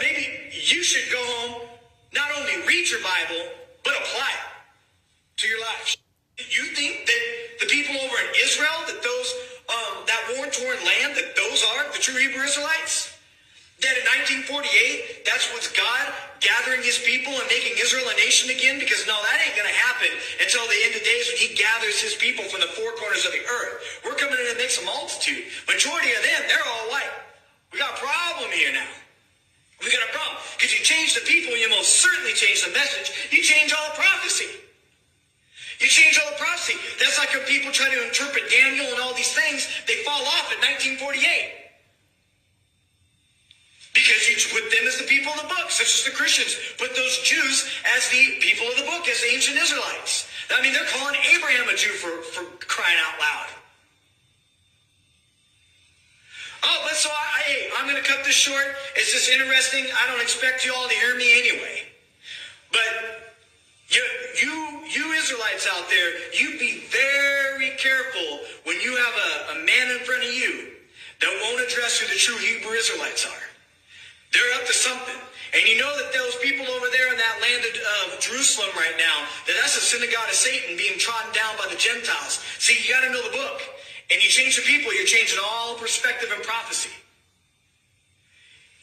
maybe you should go home, not only read your Bible, but apply it to your life. You think that the people over in Israel, that those, that war-torn land, that those are the true Hebrew Israelites? That in 1948, that's what's God gathering his people and making Israel a nation again? Because no, that ain't going to happen until the end of days when he gathers his people from the four corners of the earth. We're coming in and mix a multitude. Majority of them, they're all white. We got a problem here now. We got a problem. Because you change the people, you most certainly change the message. You change all the prophecy. You change all the prophecy. That's like when people try to interpret Daniel and all these things, they fall off in 1948. Because you put them as the people of the book, such as the Christians put those Jews as the people of the book, as the ancient Israelites. I mean, they're calling Abraham a Jew for crying out loud. Oh, but so I'm going to cut this short. It's just interesting. I don't expect you all to hear me anyway. But you Israelites out there, you be very careful when you have a man in front of you that won't address who the true Hebrew Israelites are. They're up to something. And you know that those people over there in that land of Jerusalem right now, that's a synagogue of Satan being trodden down by the Gentiles. See, you got to know the book. And you change the people, you're changing all perspective and prophecy.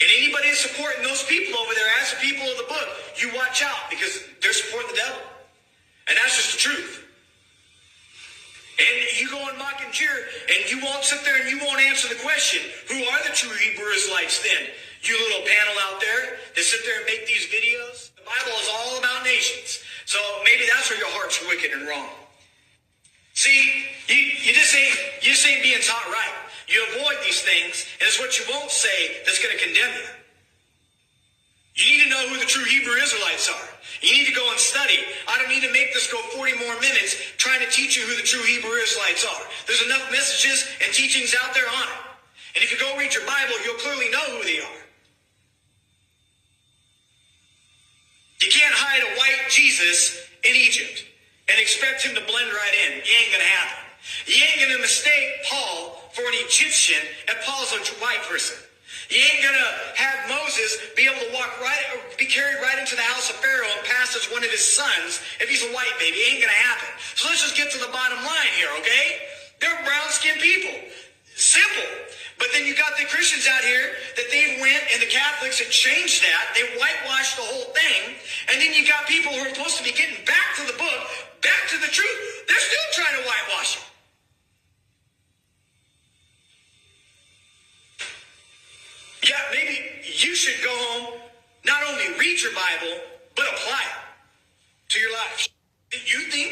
And anybody that's supporting those people over there as the people of the book, you watch out, because they're supporting the devil. And that's just the truth. And you go and mock and jeer, and you won't sit there and you won't answer the question, who are the true Hebrew Israelites then? You little panel out there that sit there and make these videos. The Bible is all about nations. So maybe that's where your heart's wicked and wrong. See, you just ain't being taught right. You avoid these things, and it's what you won't say that's going to condemn you. You need to know who the true Hebrew Israelites are. You need to go and study. I don't need to make this go 40 more minutes trying to teach you who the true Hebrew Israelites are. There's enough messages and teachings out there on it. And if you go read your Bible, you'll clearly know who they are. You can't hide a white Jesus in Egypt and expect him to blend right in. You ain't going to happen. You ain't going to mistake Paul for an Egyptian if Paul's a white person. You ain't going to have Moses be able to walk right, or be carried right into the house of Pharaoh and pass as one of his sons if he's a white baby. It ain't going to happen. So let's just get to the bottom line here, okay? They're brown-skinned people. Simple. But then you got the Christians out here that they went, and the Catholics had changed that. They whitewashed the whole thing. And then you got people who are supposed to be getting back to the book, back to the truth. They're still trying to whitewash it. Yeah, maybe you should go home, not only read your Bible, but apply it to your life. You think